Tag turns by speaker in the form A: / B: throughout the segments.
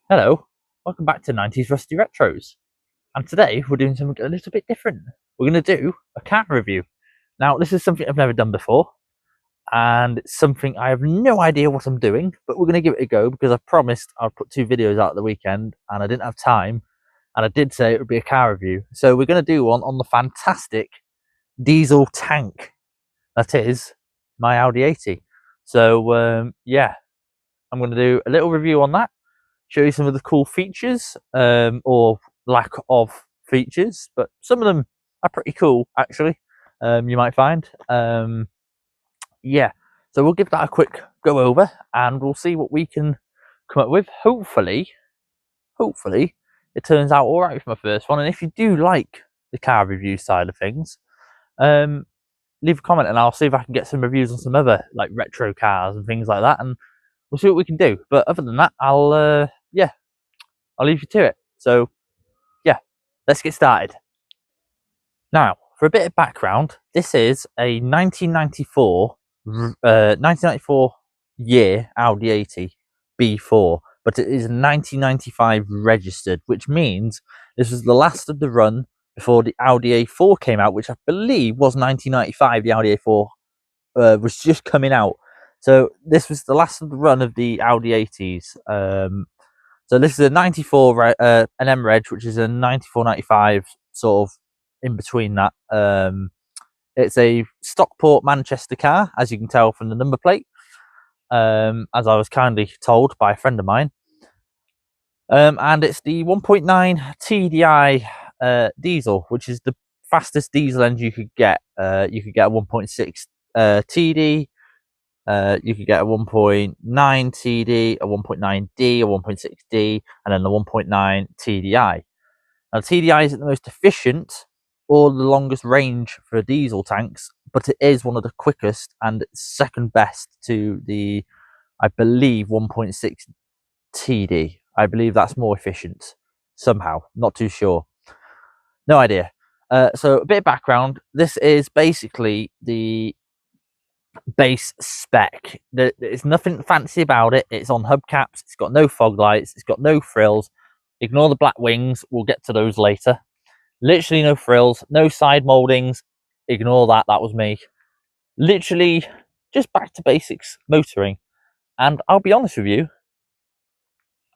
A: Hello, welcome back to 90s Rusty Retros. And today we're doing something a little bit different. We're going to do a car review. Now, this is something I've never done before, and it's something I have no idea what I'm doing, but we're going to give it a go because I promised I'd put 2 videos out at the weekend and I didn't have time, and I did say it would be a car review. So we're going to do one on the fantastic diesel tank that is my Audi 80. So, yeah, I'm going to do a little review on that, show you some of the cool features, or lack of features, but some of them are pretty cool actually. You might find. Yeah, so we'll give that a quick go over and we'll see what we can come up with. Hopefully it turns out all right for my first one. And if you do like the car review side of things, leave a comment and I'll see if I can get some reviews on some other like retro cars and things like that, and we'll see what we can do. But other than that, I'll leave you to it. So, yeah, let's get started. Now, for a bit of background, this is a 1994 year Audi 80 B4, but it is 1995 registered, which means this was the last of the run before the Audi A4 came out, which I believe was 1995. The Audi A4 was just coming out. So this was the last of the run of the Audi 80s. So this is a 94 an M Reg, which is a 94-95 sort of in between that. It's a Stockport Manchester car, as you can tell from the number plate, as I was kindly told by a friend of mine. And it's the 1.9 TDI diesel, which is the fastest diesel engine you could get. You could get a 1.6 TD. You could get a 1.9 TD, a 1.9D, a 1.6D, and then the 1.9 TDI. Now, TDI isn't the most efficient or the longest range for diesel tanks, but it is one of the quickest and second best to the, I believe, 1.6 TD. I believe that's more efficient somehow. Not too sure. No idea. So a bit of background. This is basically the base spec. There's nothing fancy about it. It's on hubcaps. It's got no fog lights. It's got no frills. Ignore the black wings. We'll get to those later. Literally no frills, no side moldings. Ignore that. That was me. Literally just back to basics motoring. And I'll be honest with you,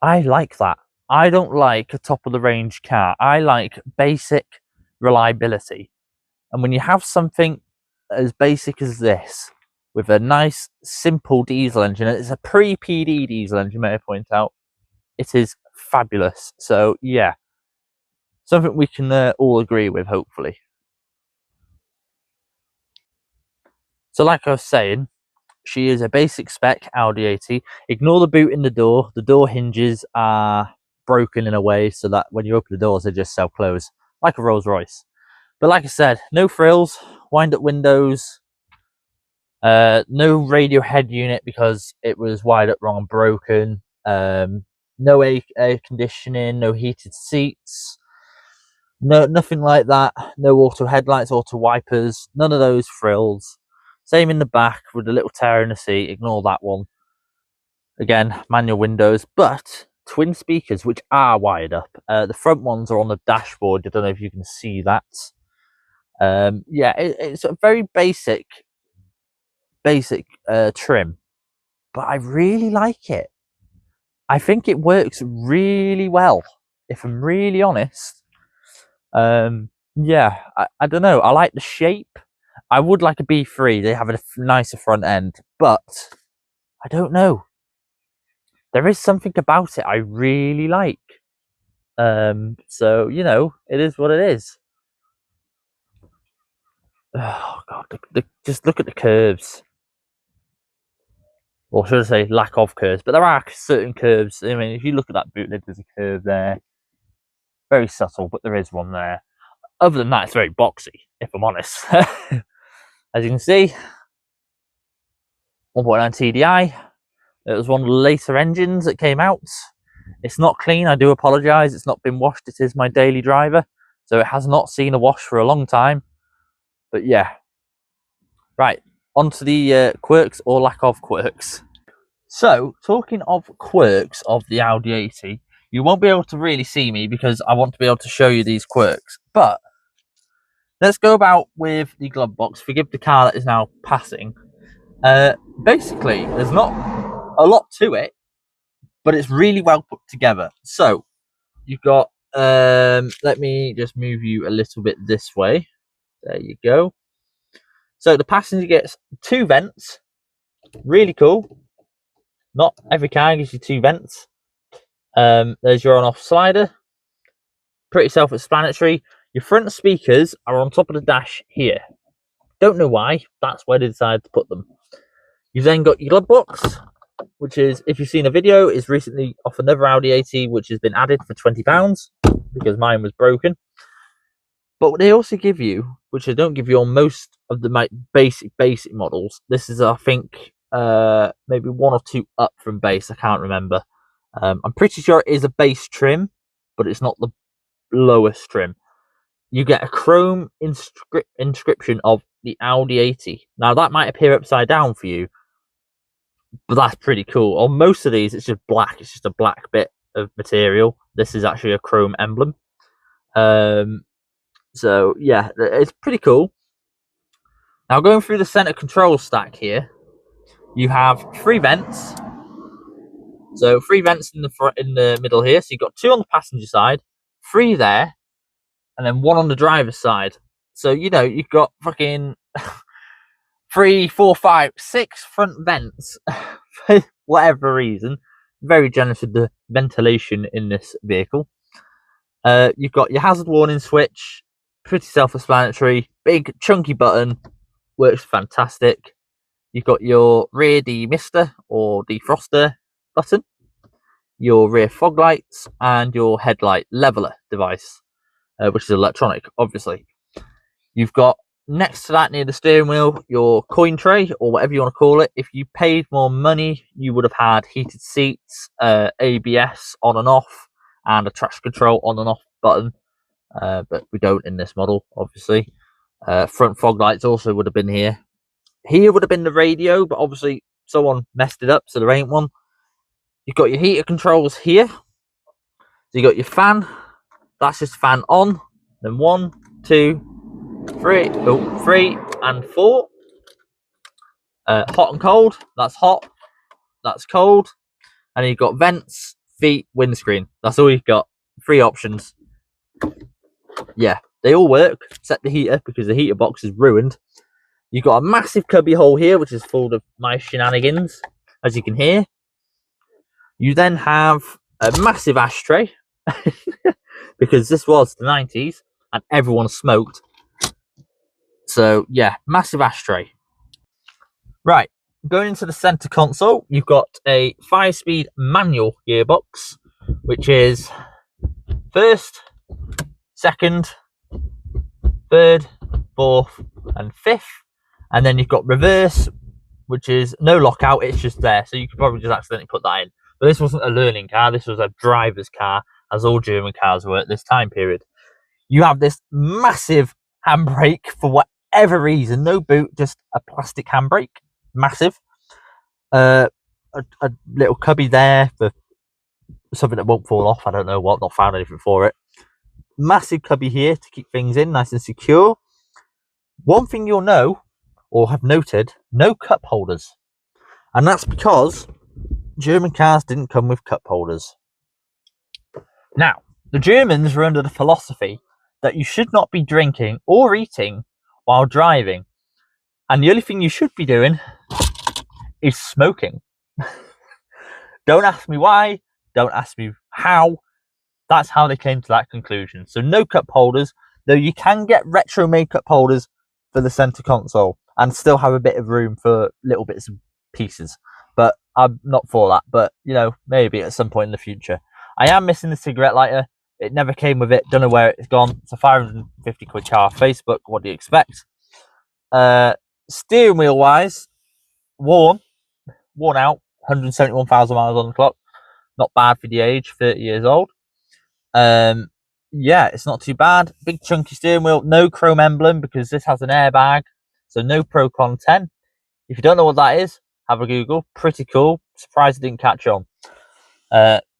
A: I like that. I don't like a top of the range car. I like basic reliability. And when you have something as basic as this, with a nice, simple diesel engine, and it's a pre-PD diesel engine, may I point out, it is fabulous. So, yeah, something we can all agree with, hopefully. So, like I was saying, she is a basic spec Audi 80. Ignore the boot in the door. The door hinges are broken in a way so that when you open the doors, they just self-close, like a Rolls Royce. But like I said, no frills, wind-up windows, no radio head unit because it was wired up wrong and broken. No air conditioning, no heated seats, nothing like that. No auto headlights, auto wipers, none of those frills. Same in the back with a little tear in the seat. Ignore that one. Again, manual windows, but twin speakers which are wired up. The front ones are on the dashboard. I don't know if you can see that. Yeah, it's a very basic trim, but I really like it. I think it works really well, if I'm really honest. Yeah, I don't know. I like the shape. I would like a B3. They have a nicer front end, but I don't know. There is something about it I really like. So, you know, it is what it is. Oh, God. Just look at the curves. Or should I say lack of curves, but there are certain curves. I mean, if you look at that boot lid, there's a curve there. Very subtle, but there is one there. Other than that, it's very boxy, if I'm honest. As you can see, 1.9 TDI. It was one of the later engines that came out. It's not clean, I do apologise. It's not been washed. It is my daily driver, so it has not seen a wash for a long time. But yeah. Right, on to the quirks or lack of quirks. So, talking of quirks of the Audi 80, You won't be able to really see me because I want to be able to show you these quirks. But let's go about with the glove box. Forgive the car that is now passing. Basically, there's not a lot to it, but it's really well put together. So you've got, let me just move you a little bit this way. There you go. So the passenger gets 2 vents. Really cool. Not every car gives you 2 vents. There's your on-off slider. Pretty self-explanatory. Your front speakers are on top of the dash here. Don't know why. That's where they decided to put them. You've then got your glove box, which is, if you've seen a video, is recently off another Audi AT, which has been added for £20 because mine was broken. But they also give you, which they don't give you on most of the basic models. This is, I think, maybe 1 or 2 up from base. I can't remember. I'm pretty sure it is a base trim, but it's not the lowest trim. You get a chrome inscription of the Audi AT. Now, that might appear upside down for you, but that's pretty cool. On most of these, it's just black. It's just a black bit of material. This is actually a chrome emblem. So, yeah, it's pretty cool. Now, going through the center control stack here, you have 3 vents. So 3 vents in the middle here. So you've got 2 on the passenger side, 3 there, and then 1 on the driver's side. So, you know, you've got fucking 3, 4, 5, 6 front vents for whatever reason. Very generous with the ventilation in this vehicle. You've got your hazard warning switch, pretty self-explanatory. Big chunky button, works fantastic. You've got your rear demister or defroster button, your rear fog lights, and your headlight leveler device, which is electronic, obviously. You've got next to that, near the steering wheel, your coin tray, or whatever you want to call it. If you paid more money, you would have had heated seats, ABS on and off, and a traction control on and off button. But we don't in this model, obviously. Front fog lights also would have been here. Here would have been the radio, but obviously someone messed it up, so there ain't one. You've got your heater controls here. So you got your fan. That's just fan on. Then 1, 2, 3. Oh, 3 and 4. Hot and cold. That's hot. That's cold. And you've got vents, feet, windscreen. That's all you've got. 3 options. Yeah, they all work, except the heater, because the heater box is ruined. You've got a massive cubby hole here, which is full of my shenanigans, as you can hear. You then have a massive ashtray, because this was the 90s, and everyone smoked. So, yeah, massive ashtray. Right, going into the center console, you've got a 5-speed manual gearbox, which is first, second, third, fourth, and fifth. And then you've got reverse, which is no lockout, it's just there. So you could probably just accidentally put that in. But this wasn't a learning car, this was a driver's car, as all German cars were at this time period. You have this massive handbrake for whatever reason, no boot, just a plastic handbrake, massive. A little cubby there for something that won't fall off, I don't know what, not found anything for it. Massive cubby here to keep things in nice and secure. One thing you'll know, or have noted, no cup holders. And that's because German cars didn't come with cup holders. Now, the Germans were under the philosophy that you should not be drinking or eating while driving. And the only thing you should be doing is smoking. Don't ask me why, don't ask me how. That's how they came to that conclusion. So no cup holders, though you can get retro-made cup holders for the center console and still have a bit of room for little bits and pieces. But I'm not for that. But, you know, maybe at some point in the future. I am missing the cigarette lighter. It never came with it. Don't know where it's gone. It's a 550 quid car. Facebook, what do you expect? Steering wheel wise, worn out. 171,000 miles on the clock. Not bad for the age, 30 years old. Yeah, it's not too bad. Big chunky steering wheel, no chrome emblem because this has an airbag, so no Procon 10. If you don't know what that is, have a Google. Pretty cool. Surprised it didn't catch on.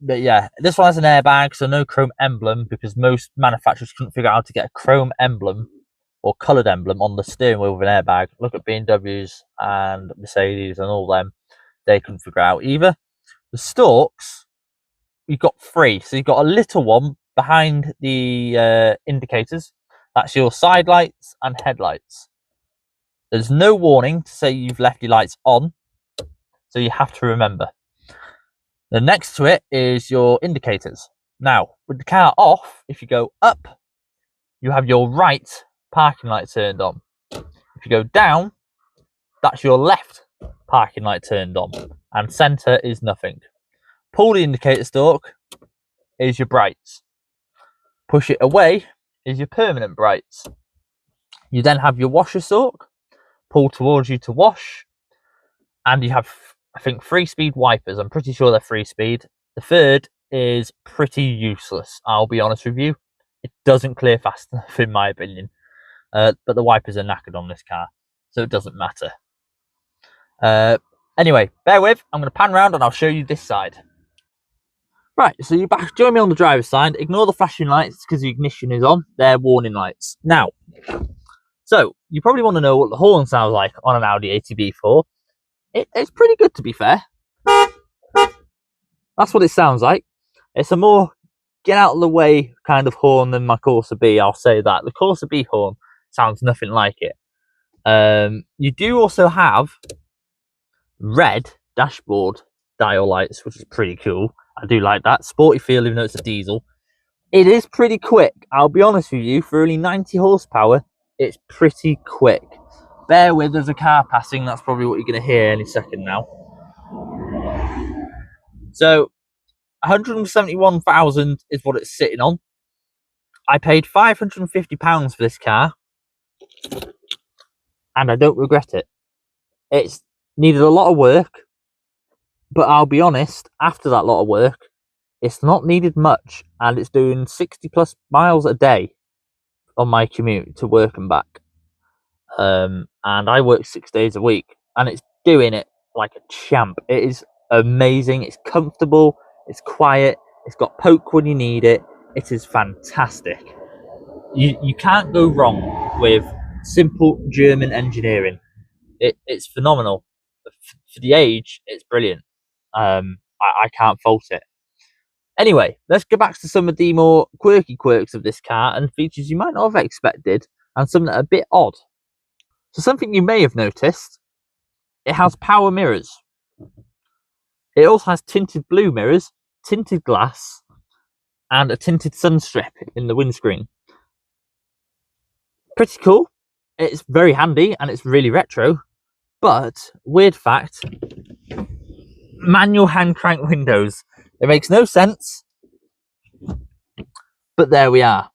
A: But yeah, this one has an airbag, so no chrome emblem, because most manufacturers couldn't figure out how to get a chrome emblem or coloured emblem on the steering wheel with an airbag. Look at BMWs and Mercedes and all them. They couldn't figure out either. The stalks, you've got three. So you've got a little one behind the indicators. That's your side lights and headlights. There's no warning to say you've left your lights on, so you have to remember. Then next to it is your indicators. Now, with the car off, if you go up, you have your right parking light turned on. If you go down, that's your left parking light turned on, and centre is nothing. Pull the indicator stalk is your brights. Push it away is your permanent brights. You then have your washer stalk, pull towards you to wash, and you have, I think, 3-speed wipers. I'm pretty sure they're 3-speed. The third is pretty useless, I'll be honest with you. It doesn't clear fast enough, in my opinion. But the wipers are knackered on this car, so it doesn't matter. Anyway, bear with. I'm going to pan around and I'll show you this side. Right, so you back. Join me on the driver's side. Ignore the flashing lights because the ignition is on. They're warning lights. Now, so you probably want to know what the horn sounds like on an Audi A2 B4. It's pretty good, to be fair. That's what it sounds like. It's a more get out of the way kind of horn than my Corsa B, I'll say that. The Corsa B horn sounds nothing like it. You do also have red dashboard dial lights, which is pretty cool. I do like that. Sporty feel, even though it's a diesel. It is pretty quick. I'll be honest with you, for only 90 horsepower, it's pretty quick. Bear with, there's a car passing. That's probably what you're going to hear any second now. So, 171,000 is what it's sitting on. I paid £550 for this car, and I don't regret it. It's needed a lot of work, but I'll be honest, after that lot of work, it's not needed much, and it's doing 60 plus miles a day on my commute to work and back. And I work 6 days a week, and it's doing it like a champ. It is amazing. It's comfortable. It's quiet. It's got poke when you need it. It is fantastic. You can't go wrong with simple German engineering. It's phenomenal. For the age, it's brilliant. I can't fault it. Anyway, let's go back to some of the more quirky quirks of this car and features you might not have expected, and some that are a bit odd. So something you may have noticed, it has power mirrors. It also has tinted blue mirrors, tinted glass, and a tinted sun strip in the windscreen. Pretty cool. It's very handy and it's really retro. But, weird fact, manual hand crank windows. It makes no sense, but there we are.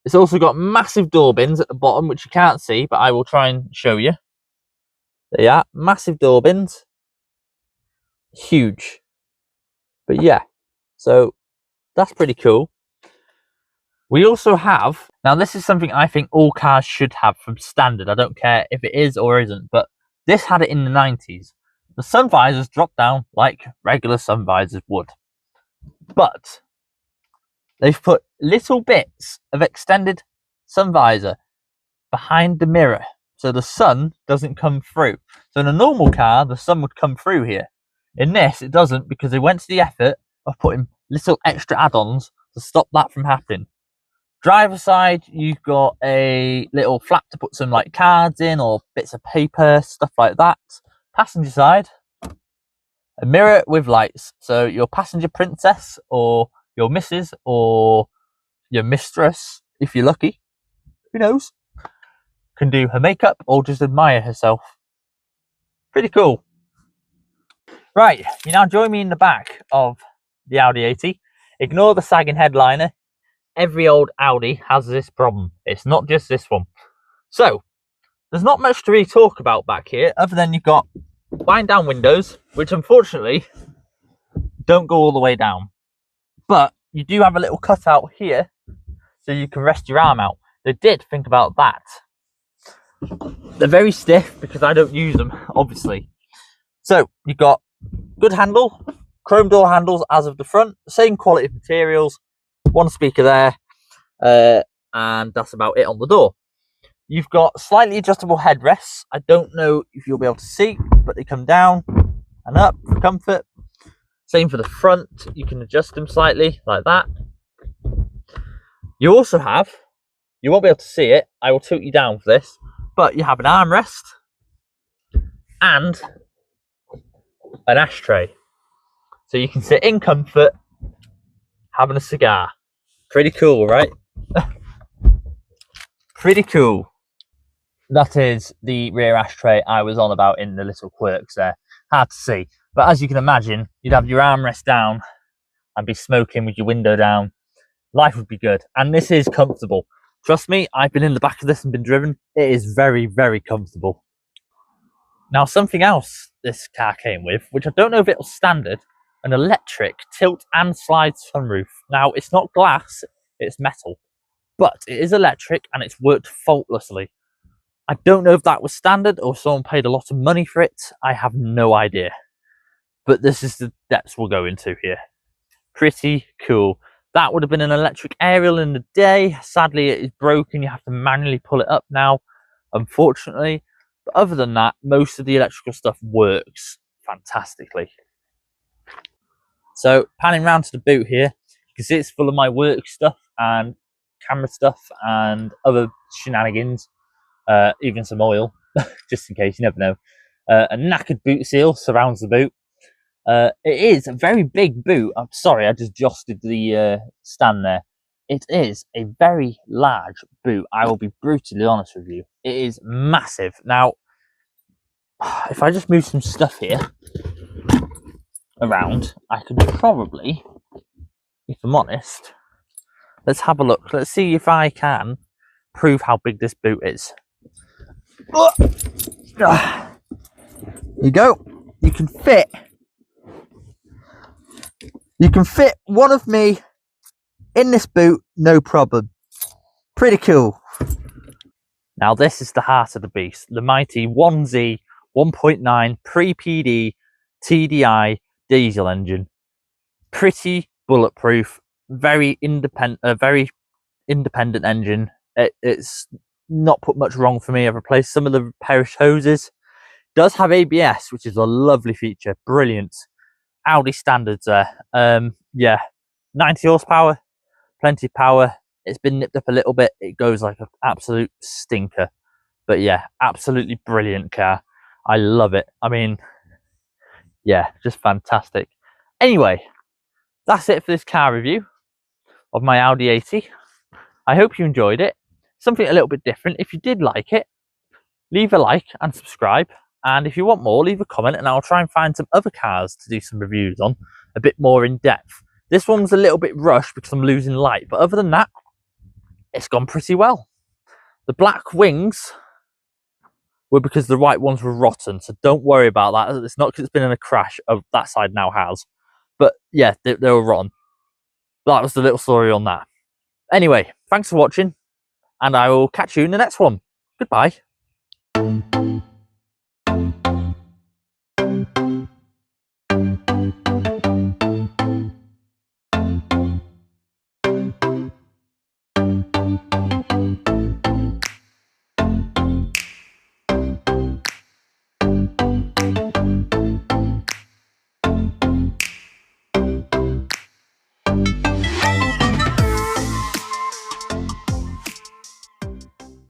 A: It's also got massive door bins at the bottom, which you can't see, but I will try and show you. There you are, massive door bins. Huge. But yeah, so that's pretty cool. We also have, now this is something I think all cars should have from standard. I don't care if it is or isn't, but this had it in the 90s. The sun visors drop down like regular sun visors would. But they've put little bits of extended sun visor behind the mirror, so the sun doesn't come through. So in a normal car, the sun would come through here. In this, it doesn't, because they went to the effort of putting little extra add-ons to stop that from happening. Driver side, you've got a little flap to put some like cards in or bits of paper, stuff like that. Passenger side, a mirror with lights. So your passenger princess or your missus or your mistress, if you're lucky, who knows, can do her makeup or just admire herself. Pretty cool. Right, you now join me in the back of the Audi A2. Ignore the sagging headliner. Every old Audi has this problem. It's not just this one. So, there's not much to really talk about back here, other than you've got wind down windows, which unfortunately don't go all the way down. But you do have a little cutout here, so you can rest your arm out. They did think about that. They're very stiff because I don't use them, obviously. So, you've got good handle, chrome door handles as of the front, same quality of materials, one speaker there, and that's about it on the door. You've got slightly adjustable headrests. I don't know if you'll be able to see, but they come down and up for comfort. Same for the front, you can adjust them slightly like that. You also have, you won't be able to see it, I will tilt you down for this, but you have an armrest and an ashtray. So you can sit in comfort, having a cigar. Pretty cool, right? Pretty cool. That is the rear ashtray I was on about in the little quirks there. Hard to see. But as you can imagine, you'd have your armrest down and be smoking with your window down. Life would be good. And this is comfortable. Trust me, I've been in the back of this and been driven. It is very, very comfortable. Now, something else this car came with, which I don't know if it was standard, an electric tilt and slide sunroof. Now, it's not glass, it's metal. But it is electric and it's worked faultlessly. I don't know if that was standard or someone paid a lot of money for it. I have no idea. But this is the depths we'll go into here. Pretty cool. That would have been an electric aerial in the day. Sadly, it is broken. You have to manually pull it up now, unfortunately. But other than that, most of the electrical stuff works fantastically. So, panning round to the boot here, you can see it's full of my work stuff and camera stuff and other shenanigans. Even some oil, just in case, you never know. A knackered boot seal surrounds the boot. It is a very big boot. I'm sorry, I just adjusted the stand there. It is a very large boot. I will be brutally honest with you. It is massive. Now, if I just move some stuff here around, I could probably, if I'm honest, let's have a look. Let's see if I can prove how big this boot is. There you go. You can fit one of me in this boot, no problem. Pretty cool. Now this is the heart of the beast, the mighty 1Z 1.9 pre-PD TDI diesel engine. Pretty bulletproof, very independent engine. It's not put much wrong for me. I've replaced some of the perish hoses. Does have ABS, which is a lovely feature. Brilliant. Audi standards there. Yeah, 90 horsepower, plenty of power. It's been nipped up a little bit. It goes like an absolute stinker. But yeah, absolutely brilliant car. I love it. I mean, yeah, just fantastic. Anyway, that's it for this car review of my Audi 80. I hope you enjoyed it. Something a little bit different. If you did like it, leave a like and subscribe. And if you want more, leave a comment and I'll try and find some other cars to do some reviews on, a bit more in depth. This one was a little bit rushed because I'm losing light, but other than that, it's gone pretty well. The black wings were because the white ones were rotten, so don't worry about that. It's not because it's been in a crash. Of that side now has. But yeah, they were rotten. That was the little story on that. Anyway, thanks for watching, and I will catch you in the next one. Goodbye.